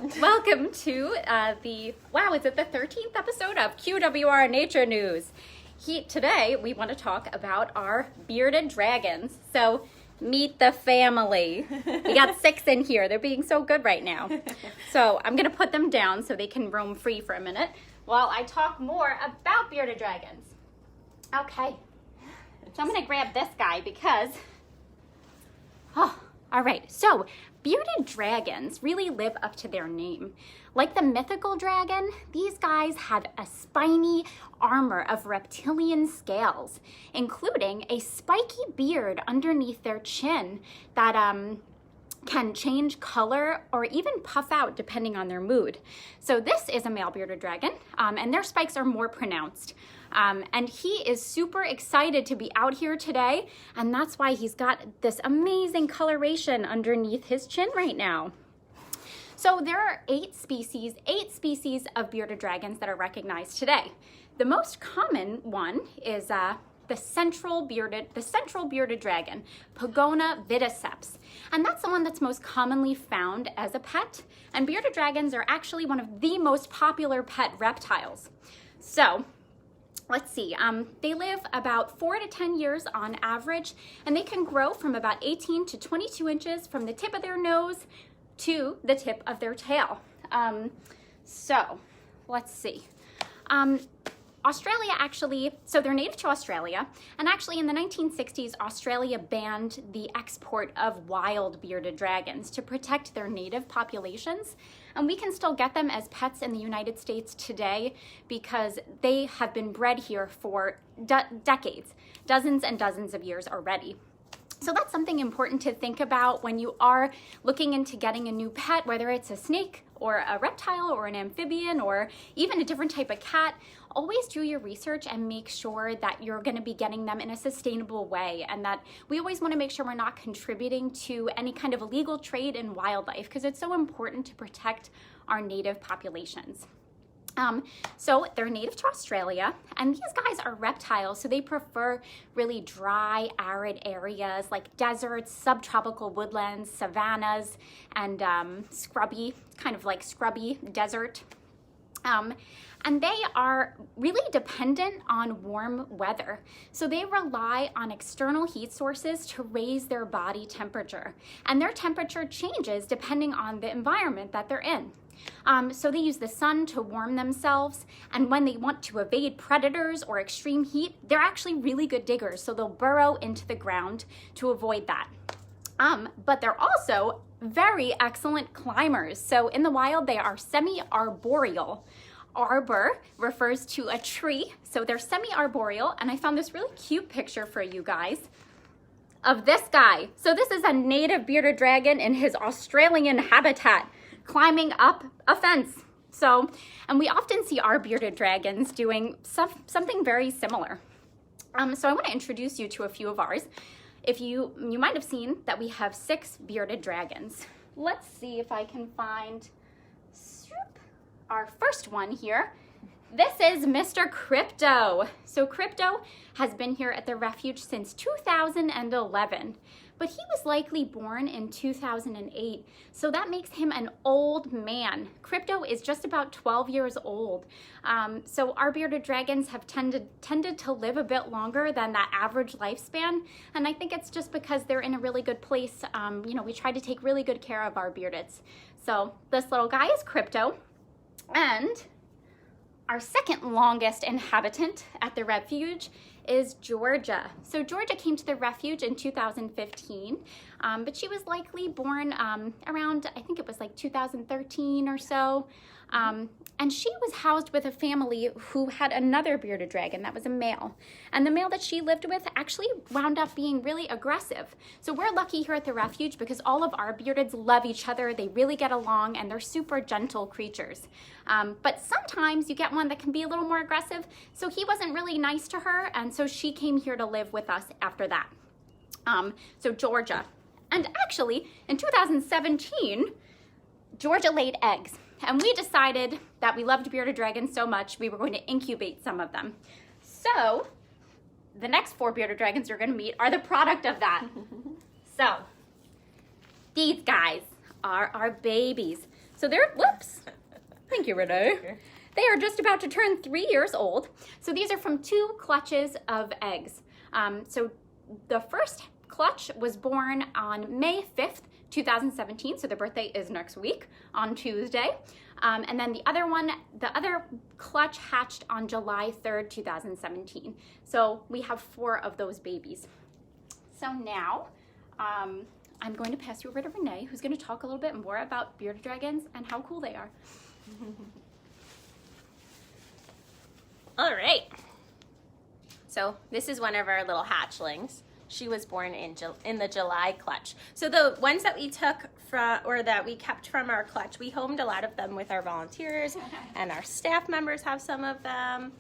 Welcome to is it the 13th episode of QWR Nature News. Today we want to talk about our bearded dragons. So meet the family. We got 6 in here. They're being so good right now. So I'm going to put them down so they can roam free for a minute while I talk more about bearded dragons. Okay, so I'm going to grab this guy because, all right, so bearded dragons really live up to their name. Like the mythical dragon, these guys have a spiny armor of reptilian scales, including a spiky beard underneath their chin that can change color or even puff out depending on their mood. So this is a male bearded dragon, and their spikes are more pronounced. And he is super excited to be out here today, and that's why he's got this amazing coloration underneath his chin right now. So there are 8 species of bearded dragons that are recognized today. The most common one is the central bearded dragon, Pogona viticeps. And that's the one that's most commonly found as a pet. And bearded dragons are actually one of the most popular pet reptiles. So let's see, they live about 4 to 10 years on average, and they can grow from about 18 to 22 inches from the tip of their nose to the tip of their tail. So let's see. Australia actually, so they're native to Australia, and actually in the 1960s, Australia banned the export of wild bearded dragons to protect their native populations. And we can still get them as pets in the United States today because they have been bred here for decades, dozens and dozens of years already. So that's something important to think about when you are looking into getting a new pet, whether it's a snake or a reptile or an amphibian or even a different type of cat. Always do your research and make sure that you're going to be getting them in a sustainable way, and that we always want to make sure we're not contributing to any kind of illegal trade in wildlife because it's so important to protect our native populations. So they're native to Australia, and these guys are reptiles, so they prefer really dry, arid areas like deserts, subtropical woodlands, savannas, and scrubby desert. And they are really dependent on warm weather. So they rely on external heat sources to raise their body temperature. And their temperature changes depending on the environment that they're in. So they use the sun to warm themselves, and when they want to evade predators or extreme heat, they're actually really good diggers, so they'll burrow into the ground to avoid that. But they're also very excellent climbers. So in the wild, they are semi-arboreal. Arbor refers to a tree, so they're semi-arboreal, and I found this really cute picture for you guys of this guy. So this is a native bearded dragon in his Australian habitat, climbing up a fence. And we often see our bearded dragons doing something very similar. So I want to introduce you to a few of ours. If you might have seen that we have 6 bearded dragons. Let's see if I can find our first one here. This is Mr. Crypto. So Crypto has been here at the refuge since 2011, but he was likely born in 2008, so that makes him an old man. Crypto is just about 12 years old. So our bearded dragons have tended to live a bit longer than that average lifespan, and I think it's just because they're in a really good place. We try to take really good care of our beardeds. So this little guy is Crypto, and our second longest inhabitant at the refuge is Georgia. So Georgia came to the refuge in 2015, but she was likely born around, I think it was like 2013 or so. And she was housed with a family who had another bearded dragon that was a male. And the male that she lived with actually wound up being really aggressive. So we're lucky here at the refuge because all of our beardeds love each other. They really get along, and they're super gentle creatures. But sometimes you get one that can be a little more aggressive. So he wasn't really nice to her, and so she came here to live with us after that. So Georgia. And actually, in 2017, Georgia laid eggs. And we decided that we loved bearded dragons so much, we were going to incubate some of them. So the next 4 bearded dragons you're going to meet are the product of that. So these guys are our babies. So they're, whoops, thank you, Renee. They are just about to turn 3 years old. So these are from 2 clutches of eggs. So the first clutch was born on May 5th, 2017. So their birthday is next week on Tuesday. And then the other clutch hatched on July 3rd, 2017. So we have 4 of those babies. So now I'm going to pass you over to Renee, who's going to talk a little bit more about bearded dragons and how cool they are. All right. So this is one of our little hatchlings. She was born in the July clutch. So the ones that we took from, or that we kept from our clutch, we homed a lot of them with our volunteers, and our staff members have some of them.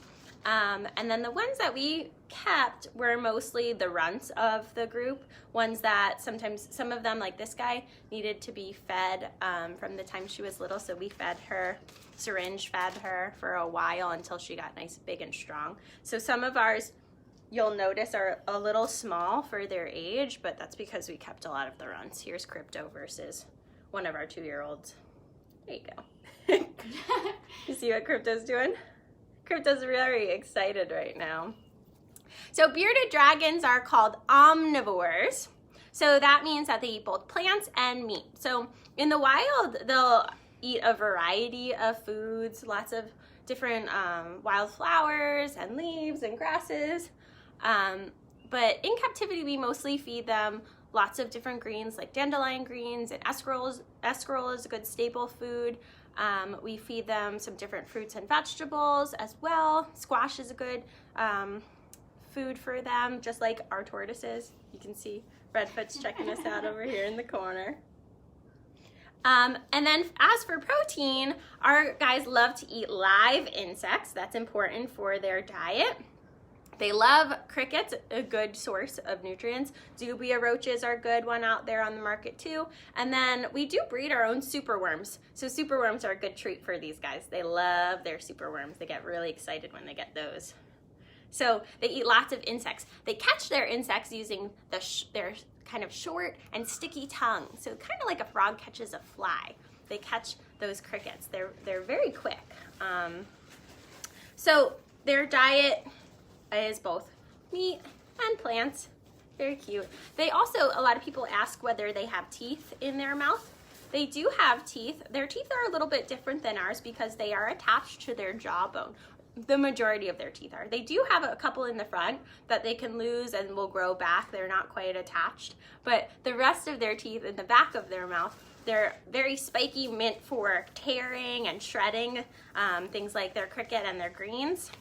And then the ones that we kept were mostly the runts of the group, ones that sometimes, some of them, like this guy, needed to be fed from the time she was little, so we fed her, syringe fed her for a while until she got nice, big, and strong. So some of ours, you'll notice, are a little small for their age, but that's because we kept a lot of the runts. Here's Crypto versus one of our 2-year-olds. There you go. You see what Crypto's doing? Crypto's very excited right now. So bearded dragons are called omnivores. So that means that they eat both plants and meat. So in the wild, they'll eat a variety of foods, lots of different wild flowers and leaves and grasses. But in captivity, we mostly feed them lots of different greens like dandelion greens and escarole. Escarole is a good staple food. We feed them some different fruits and vegetables as well. Squash is a good food for them, just like our tortoises. You can see Redfoot's checking us out over here in the corner. And then as for protein, our guys love to eat live insects. That's important for their diet. They love crickets, a good source of nutrients. Dubia roaches are a good one out there on the market too. And then we do breed our own superworms. So superworms are a good treat for these guys. They love their superworms. They get really excited when they get those. So they eat lots of insects. They catch their insects using their kind of short and sticky tongue. So kind of like a frog catches a fly. They catch those crickets. They're very quick. So their diet is both meat and plants. Very cute. They also, a lot of people ask whether they have teeth in their mouth. They do have teeth. Their teeth are a little bit different than ours because they are attached to their jawbone. The majority of their teeth are. They do have a couple in the front that they can lose and will grow back. They're not quite attached. But the rest of their teeth in the back of their mouth, they're very spiky, meant for tearing and shredding things like their cricket and their greens.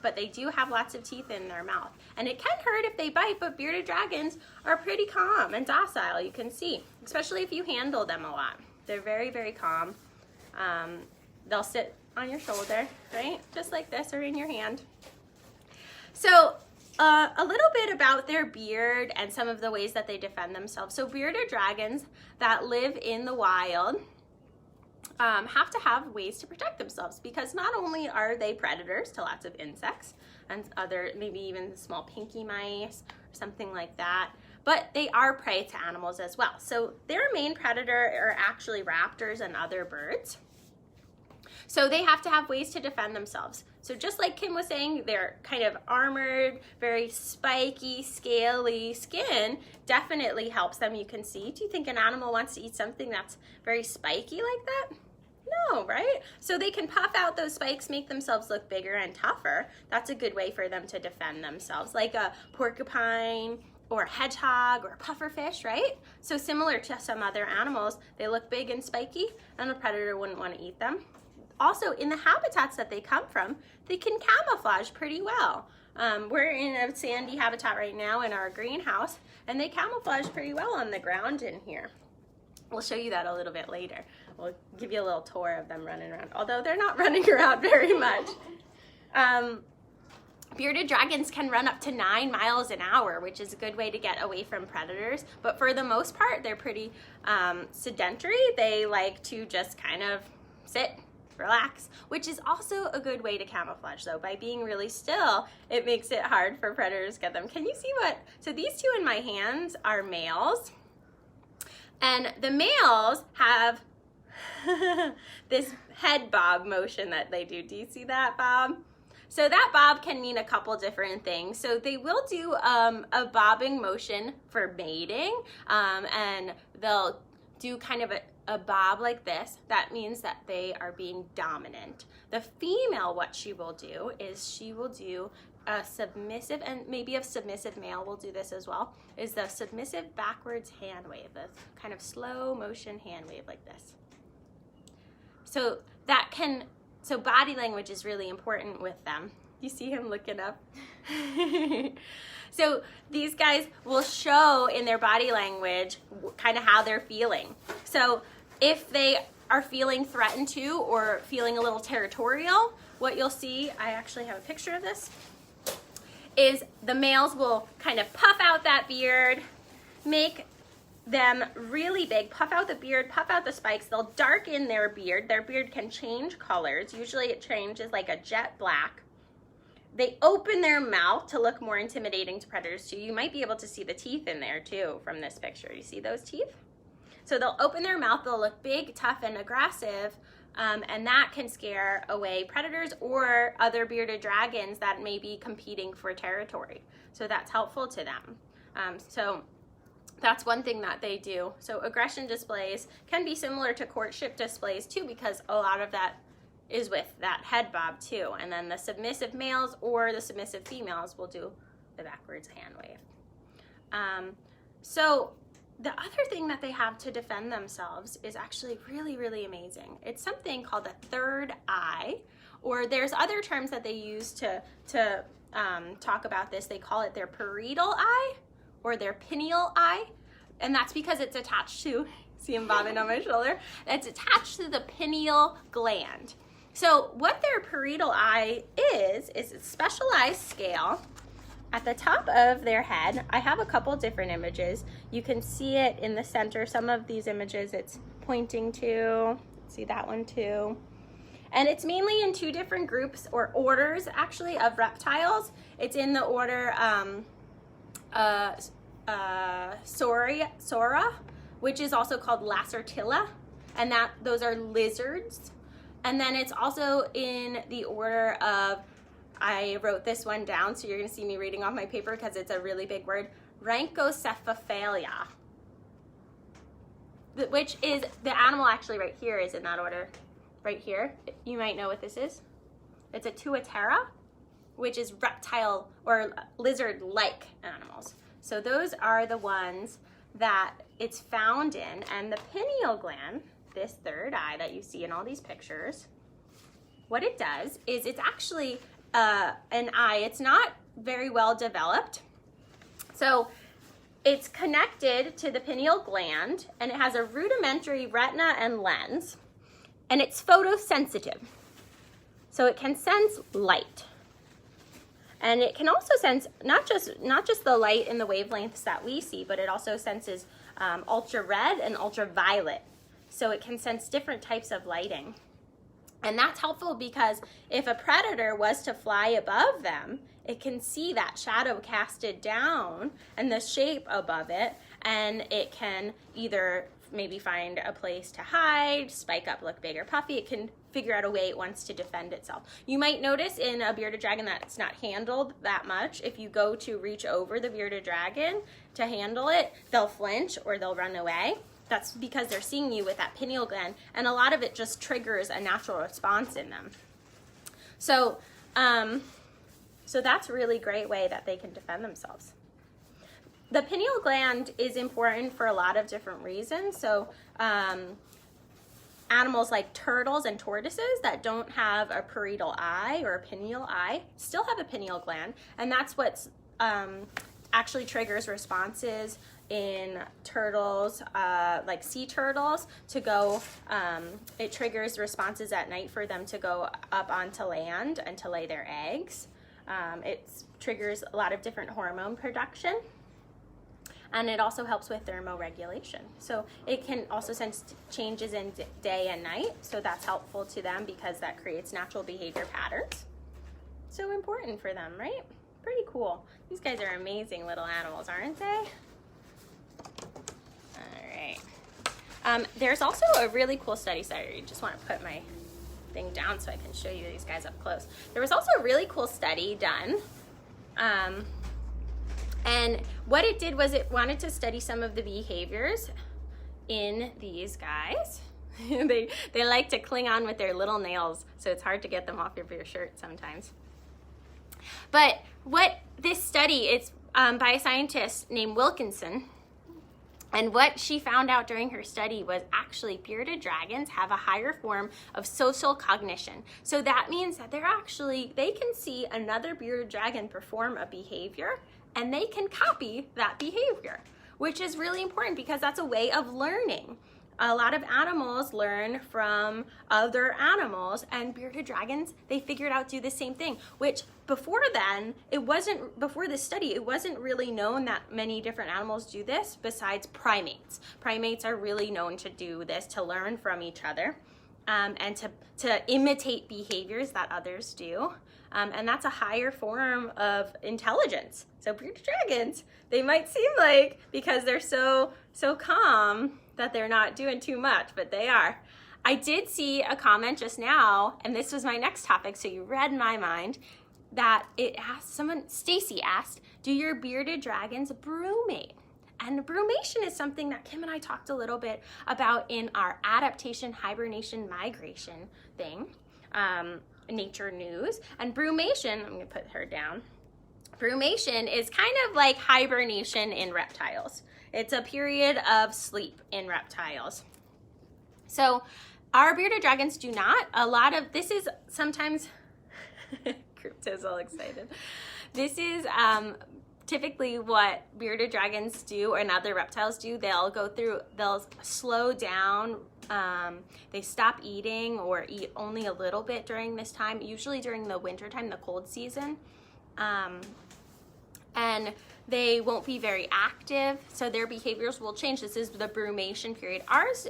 But they do have lots of teeth in their mouth. And it can hurt if they bite, but bearded dragons are pretty calm and docile, you can see, especially if you handle them a lot. They're very, very calm. They'll sit on your shoulder, right? Just like this, or in your hand. So a little bit about their beard and some of the ways that they defend themselves. So bearded dragons that live in the wild have to have ways to protect themselves, because not only are they predators to lots of insects and other, maybe even small pinky mice or something like that, but they are prey to animals as well. So their main predator are actually raptors and other birds. So they have to have ways to defend themselves. So just like Kim was saying, their kind of armored, very spiky, scaly skin definitely helps them, you can see. Do you think an animal wants to eat something that's very spiky like that? No, right? So they can puff out those spikes, make themselves look bigger and tougher. That's a good way for them to defend themselves, like a porcupine or a hedgehog or a pufferfish, right? So similar to some other animals, they look big and spiky, and a predator wouldn't want to eat them. Also, in the habitats that they come from, they can camouflage pretty well. We're in a sandy habitat right now in our greenhouse, and they camouflage pretty well on the ground in here. We'll show you that a little bit later. We'll give you a little tour of them running around, although they're not running around very much. Bearded dragons can run up to 9 miles an hour, which is a good way to get away from predators. But for the most part, they're pretty sedentary. They like to just kind of sit, relax, which is also a good way to camouflage though. By being really still, it makes it hard for predators to get them. Can you see what? So these two in my hands are males. And the males have this head bob motion that they do. Do you see that, Bob? So that bob can mean a couple different things. So they will do a bobbing motion for mating, and they'll do kind of a bob like this. That means that they are being dominant. The female, what she will do is she will do a submissive, and maybe a submissive male will do this as well, is the submissive backwards hand wave, the kind of slow motion hand wave like this. So that can, so body language is really important with them. You see him looking up? So these guys will show in their body language kind of how they're feeling. So if they are feeling threatened to or feeling a little territorial, what you'll see, I actually have a picture of this, is the males will kind of puff out that beard, make them really big, puff out the beard, puff out the spikes. They'll darken their beard. Their beard can change colors. Usually it changes like a jet black. They open their mouth to look more intimidating to predators too. You might be able to see the teeth in there too from this picture. You see those teeth? So they'll open their mouth, they'll look big, tough, and aggressive, and that can scare away predators or other bearded dragons that may be competing for territory. So that's helpful to them. So that's one thing that they do. So aggression displays can be similar to courtship displays too, because a lot of that is with that head bob too. And then the submissive males or the submissive females will do the backwards hand wave. So the other thing that they have to defend themselves is actually really, really amazing. It's something called a third eye, or there's other terms that they use to talk about this. They call it their parietal eye or their pineal eye, and that's because it's attached to, see him bobbing on my shoulder, it's attached to the pineal gland. So what their parietal eye is a specialized scale at the top of their head. I have a couple different images. You can see it in the center. Some of these images it's pointing to. See that one too. And it's mainly in two different groups or orders actually of reptiles. It's in the order Sora, which is also called Lacertilla, and those are lizards. And then it's also in the order of, I wrote this one down, so you're going to see me reading off my paper because it's a really big word, Rhynchocephalia, which is, the animal actually right here is in that order, right here. You might know what this is. It's a Tuatera, which is reptile or lizard-like animals. So those are the ones that it's found in, and the pineal gland, this third eye that you see in all these pictures, what it does is it's actually an eye. It's not very well developed. So it's connected to the pineal gland, and it has a rudimentary retina and lens, and it's photosensitive. So it can sense light. And it can also sense not just the light in the wavelengths that we see, but it also senses ultra-red and ultraviolet. So it can sense different types of lighting. And that's helpful because if a predator was to fly above them, it can see that shadow casted down and the shape above it, and it can either maybe find a place to hide, spike up, look big or puffy. It can figure out a way it wants to defend itself. You might notice in a bearded dragon that it's not handled that much. If you go to reach over the bearded dragon to handle it, they'll flinch or they'll run away. That's because they're seeing you with that pineal gland, and a lot of it just triggers a natural response in them. So, so that's a really great way that they can defend themselves. The pineal gland is important for a lot of different reasons. So, animals like turtles and tortoises that don't have a parietal eye or a pineal eye still have a pineal gland, and that's what's actually triggers responses in turtles, like sea turtles, to go, it triggers responses at night for them to go up onto land and to lay their eggs. It triggers a lot of different hormone production, and it also helps with thermoregulation. So it can also sense changes in day and night, so that's helpful to them because that creates natural behavior patterns. So important for them, right? Pretty cool. These guys are amazing little animals, aren't they? There's also a really cool study. Sorry, I just want to put my thing down so I can show you these guys up close. There was also a really cool study done. And what it did was it wanted to study some of the behaviors in these guys. They like to cling on with their little nails, so it's hard to get them off of your shirt sometimes. But what this study, it's by a scientist named Wilkinson, and what she found out during her study was actually bearded dragons have a higher form of social cognition. So that means that they can see another bearded dragon perform a behavior, and they can copy that behavior, which is really important because that's a way of learning. A lot of animals learn from other animals, and bearded dragons, they figured out do the same thing, which before this study, it wasn't really known that many different animals do this besides primates. Primates are really known to do this, to learn from each other, and to imitate behaviors that others do. And that's a higher form of intelligence. So bearded dragons, they might seem like, because they're so calm, that they're not doing too much, but they are. I did see a comment just now, and this was my next topic, so you read my mind, that Stacy asked, do your bearded dragons brumate? And brumation is something that Kim and I talked a little bit about in our adaptation, hibernation, migration thing, Nature News. And brumation, I'm gonna put her down. Brumation is kind of like hibernation in reptiles. It's a period of sleep in reptiles. So our bearded dragons do not. This is sometimes, Crypto's all excited. This is typically what bearded dragons do and other reptiles do. They'll slow down. They stop eating or eat only a little bit during this time, usually during the winter time, the cold season. And they won't be very active, so their behaviors will change. This is the brumation period. Ours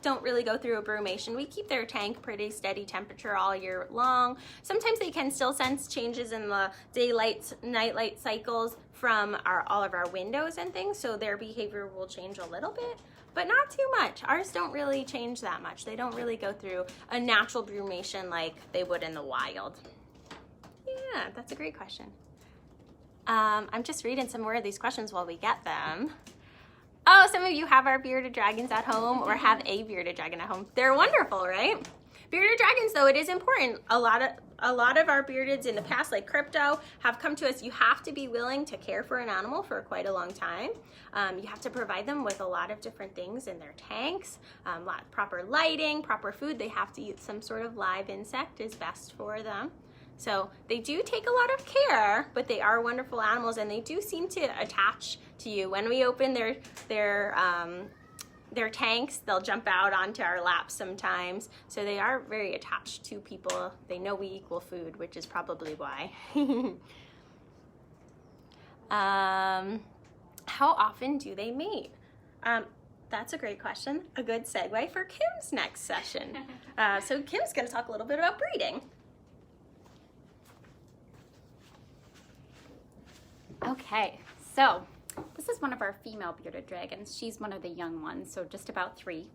don't really go through a brumation. We keep their tank pretty steady temperature all year long. Sometimes they can still sense changes in the daylight, nightlight cycles from all of our windows and things, so their behavior will change a little bit, but not too much. Ours don't really change that much. They don't really go through a natural brumation like they would in the wild. Yeah, that's a great question. I'm just reading some more of these questions while we get them. Oh, some of you have our bearded dragons at home or have a bearded dragon at home. They're wonderful, right? Bearded dragons, though, it is important. A lot of our beardeds in the past, like Crypto, have come to us. You have to be willing to care for an animal for quite a long time. You have to provide them with a lot of different things in their tanks, proper lighting, proper food. They have to eat some sort of live insect is best for them. So they do take a lot of care, but they are wonderful animals, and they do seem to attach to you. When we open their tanks, they'll jump out onto our laps sometimes. So they are very attached to people. They know we equal food, which is probably why. How often do they mate? That's a great question. A good segue for Kim's next session. So Kim's going to talk a little bit about breeding. Okay, so this is one of our female bearded dragons. She's one of the young ones, so just about 3.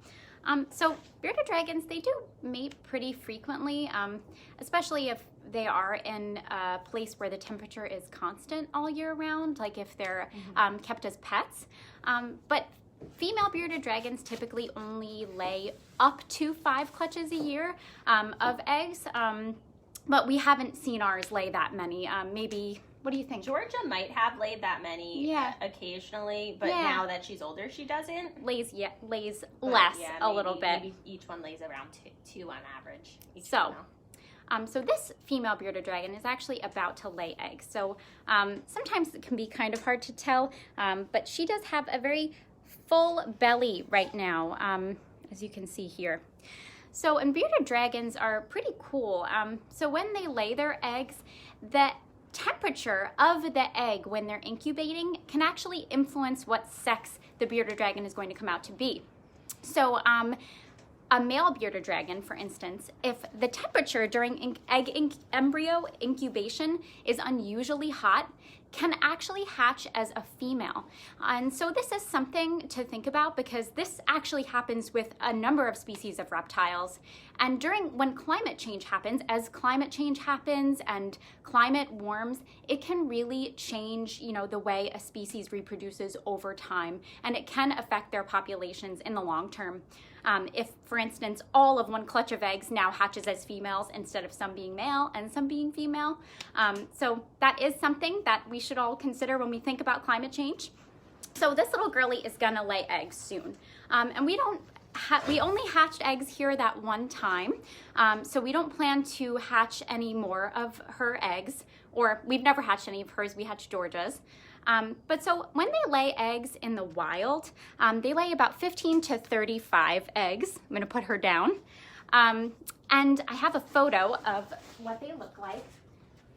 So bearded dragons, they do mate pretty frequently, especially if they are in a place where the temperature is constant all year round, like if they're kept as pets. But female bearded dragons typically only lay up to 5 clutches a year of eggs, but we haven't seen ours lay that many. Maybe, what do you think? Georgia might have laid that many occasionally, but now that she's older, she doesn't. Lays less a little bit. Maybe each one lays around 2 on average. So this female bearded dragon is actually about to lay eggs. So sometimes it can be kind of hard to tell, but she does have a very full belly right now, as you can see here. So, and bearded dragons are pretty cool. So when they lay their eggs, the temperature of the egg when they're incubating can actually influence what sex the bearded dragon is going to come out to be. So a male bearded dragon, for instance, if the temperature during embryo incubation is unusually hot, can actually hatch as a female. And so this is something to think about because this actually happens with a number of species of reptiles. And when climate change happens, as climate change happens and climate warms, it can really change, the way a species reproduces over time, and it can affect their populations in the long term. If, for instance, all of one clutch of eggs now hatches as females instead of some being male and some being female. So that is something that we should all consider when we think about climate change. So this little girly is gonna lay eggs soon. And we only hatched eggs here that one time. So we don't plan to hatch any more of her eggs, or we've never hatched any of hers, we hatched Georgia's. But so when they lay eggs in the wild, they lay about 15 to 35 eggs. I'm gonna put her down. And I have a photo of what they look like.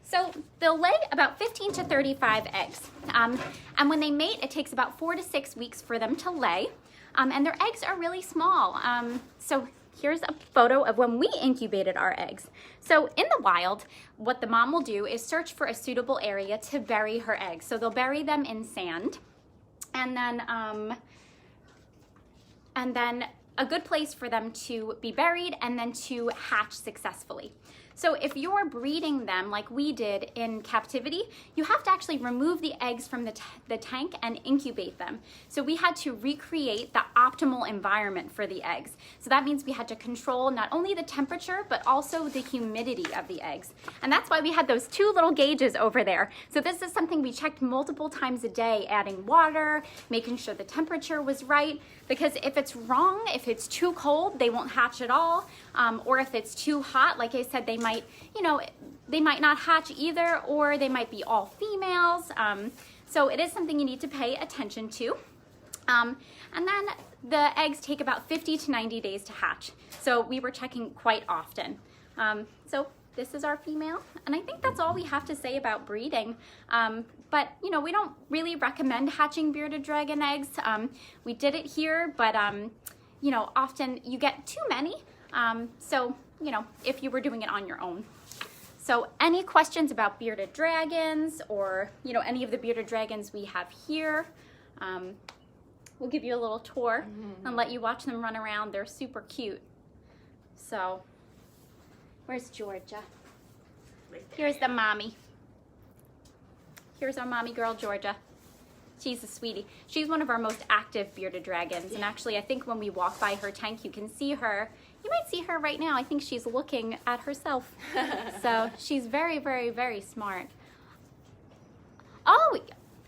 So they'll lay about 15 to 35 eggs. And when they mate, it takes about 4 to 6 weeks for them to lay. And their eggs are really small. So here's a photo of when we incubated our eggs. So in the wild, what the mom will do is search for a suitable area to bury her eggs. So they'll bury them in sand, and then a good place for them to be buried and then to hatch successfully. So if you're breeding them like we did in captivity, you have to actually remove the eggs from the tank and incubate them. So we had to recreate the optimal environment for the eggs. So that means we had to control not only the temperature, but also the humidity of the eggs. And that's why we had those 2 little gauges over there. So this is something we checked multiple times a day, adding water, making sure the temperature was right. Because if it's wrong, if it's too cold, they won't hatch at all. Or if it's too hot, like I said, they might not hatch either, or they might be all females. So it is something you need to pay attention to. And then the eggs take about 50 to 90 days to hatch. So we were checking quite often. So this is our female, and I think that's all we have to say about breeding. But we don't really recommend hatching bearded dragon eggs. We did it here, but often you get too many. So if you were doing it on your own. So any questions about bearded dragons or any of the bearded dragons we have here, we'll give you a little tour and let you watch them run around. They're super cute. So where's Georgia? Here's the mommy. Here's our mommy girl, Georgia. She's a sweetie. She's one of our most active bearded dragons. And actually, I think when we walk by her tank, you can see her. You might see her right now. I think she's looking at herself. So she's very, very, very smart. Oh,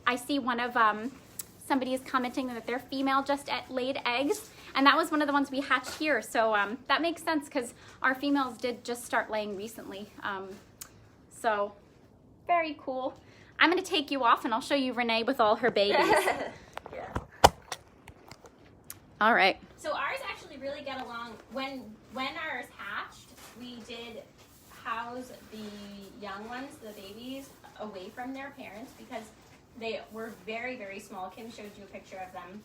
I see one of, somebody is commenting that their female just laid eggs. And that was one of the ones we hatched here. So that makes sense because our females did just start laying recently. So very cool. I'm going to take you off and I'll show you Renee with all her babies. Yeah. All right. So ours actually really get along. When ours hatched, we did house the young ones, the babies, away from their parents because they were very, very small. Kim showed you a picture of them,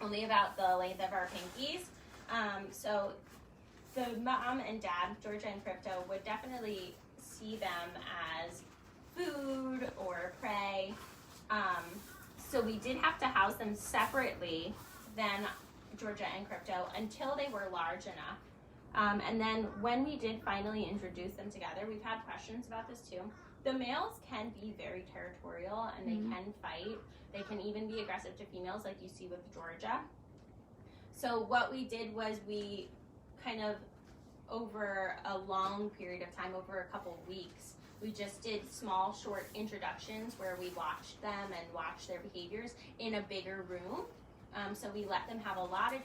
only about the length of our pinkies. So the mom and dad, Georgia and Crypto, would definitely see them as food or prey. So we did have to house them separately than Georgia and Crypto until they were large enough. And then when we did finally introduce them together, we've had questions about this too. The males can be very territorial and they can fight. They can even be aggressive to females like you see with Georgia. So what we did was we kind of, over a long period of time, over a couple weeks, we just did small, short introductions where we watched them and watched their behaviors in a bigger room. So we let them have a lot of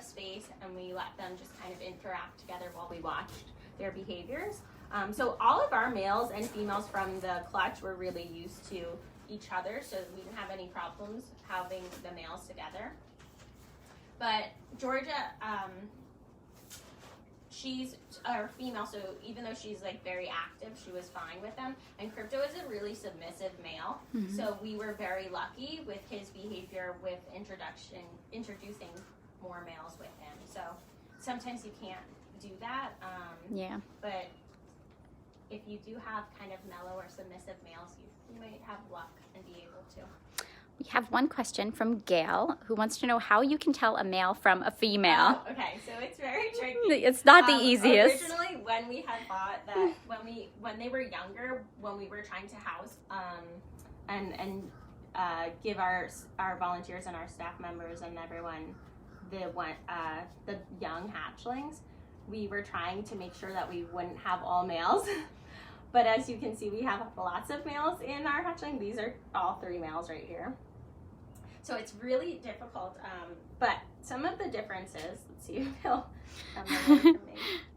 space, and we let them just kind of interact together while we watched their behaviors. So all of our males and females from the clutch were really used to each other, so we didn't have any problems having the males together. But Georgia, she's a female, so even though she's like very active, she was fine with them. And Crypto is a really submissive male, so we were very lucky with his behavior with introducing more males with him. So sometimes you can't do that, yeah. But if you do have kind of mellow or submissive males, you might have luck and be able to. We have one question from Gail, who wants to know how you can tell a male from a female. Oh, okay, so it's very tricky. It's not the easiest. Originally, when we had thought that when they were younger, when we were trying to house and give our volunteers and our staff members and everyone the young hatchlings, we were trying to make sure that we wouldn't have all males. But as you can see, we have lots of males in our hatchling. These are all 3 males right here. So it's really difficult, but some of the differences, let's see if he'll come away from me.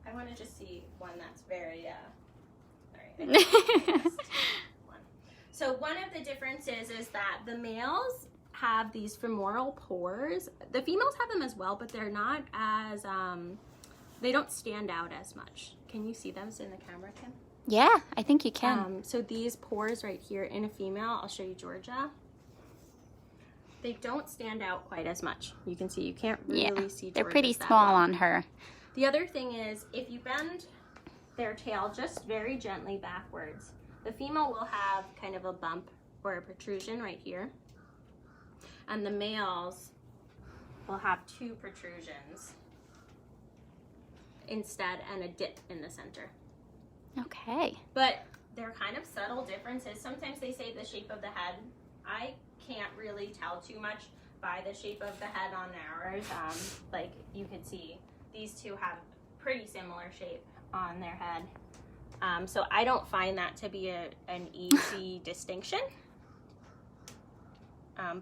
I want to just see one that's very, all right. So one of the differences is that the males have these femoral pores. The females have them as well, but they're not as, they don't stand out as much. Can you see those in the camera, Kim? Yeah, I think you can. So these pores right here in a female, I'll show you Georgia. They don't stand out quite as much. You can see, you can't really see Georgia. They're pretty small on her. The other thing is, if you bend their tail just very gently backwards, the female will have kind of a bump or a protrusion right here. And the males will have 2 protrusions instead and a dip in the center. Okay. But they're kind of subtle differences. Sometimes they say the shape of the head. I can't really tell too much by the shape of the head on ours. Like you could see, these 2 have pretty similar shape on their head. So I don't find that to be an easy distinction.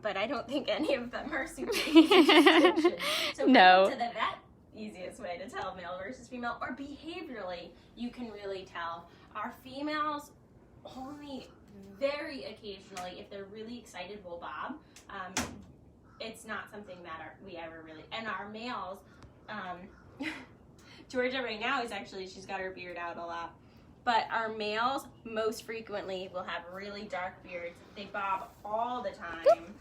But I don't think any of them are super easy distinction. So no. To the vet, easiest way to tell male versus female, or behaviorally, you can really tell. Our females only very occasionally, if they're really excited, will bob. It's not something that we ever really, and our males, Georgia right now is actually, she's got her beard out a lot, but our males most frequently will have really dark beards. They bob all the time.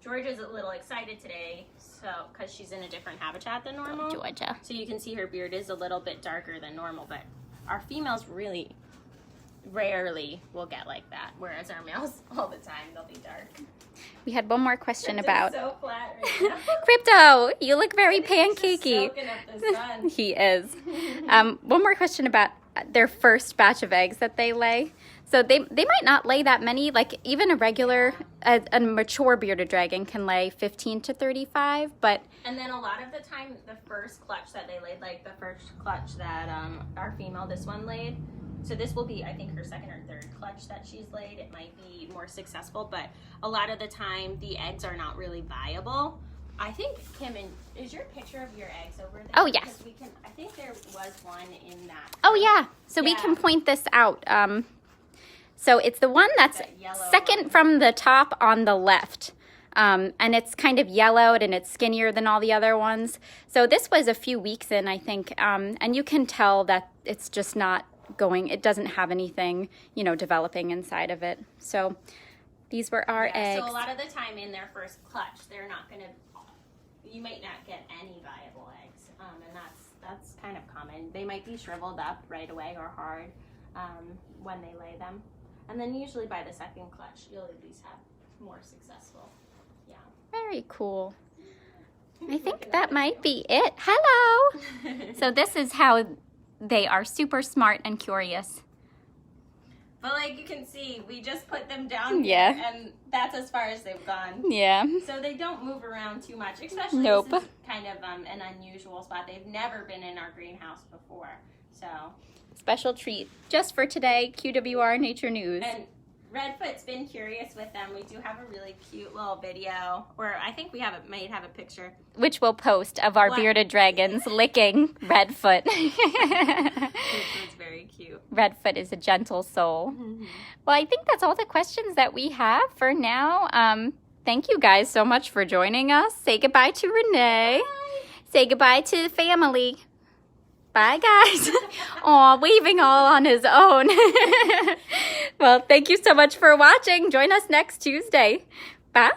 Georgia's a little excited today, so because she's in a different habitat than normal. Georgia. So you can see her beard is a little bit darker than normal, but our females really rarely will get like that, whereas our males all the time, they'll be dark. We had one more question about so flat right now. Crypto. You look very pancakey. He's soaking up the sun. He is. One more question about their first batch of eggs that they lay. So they might not lay that many. Like even a regular, a mature bearded dragon can lay 15 to 35. But and then a lot of the time, the first clutch that they laid, like the first clutch that our female, this one laid. So this will be, I think, her 2nd or 3rd clutch that she's laid. It might be more successful, but a lot of the time, the eggs are not really viable. I think, Kim, is your picture of your eggs over there? Oh, yes. Because I think there was one in that. Oh, yeah. So we can point this out. So it's the one that's second from the top on the left. And it's kind of yellowed and it's skinnier than all the other ones. So this was a few weeks in, I think. And you can tell that it's just not going, it doesn't have anything, developing inside of it. So these were our eggs. So a lot of the time in their first clutch, they're not going to, you might not get any viable eggs. And that's kind of common. They might be shriveled up right away or hard when they lay them. And then usually by the 2nd clutch, you'll at least have more successful. Yeah. Very cool. I think that might be it. Hello. So this is how they are super smart and curious. But like you can see, we just put them down here, and that's as far as they've gone. Yeah. So they don't move around too much, especially Nope. This is kind of an unusual spot. They've never been in our greenhouse before. So special treat just for today, QWR Nature News. And Redfoot's been curious with them. We do have a really cute little video, or I think we might have a picture. Which we'll post of our bearded dragons licking Redfoot. It's very cute. Redfoot is a gentle soul. Mm-hmm. Well, I think that's all the questions that we have for now. Thank you guys so much for joining us. Say goodbye to Renee. Bye. Say goodbye to the family. Bye, guys. Aw, waving all on his own. Well, thank you so much for watching. Join us next Tuesday. Bye.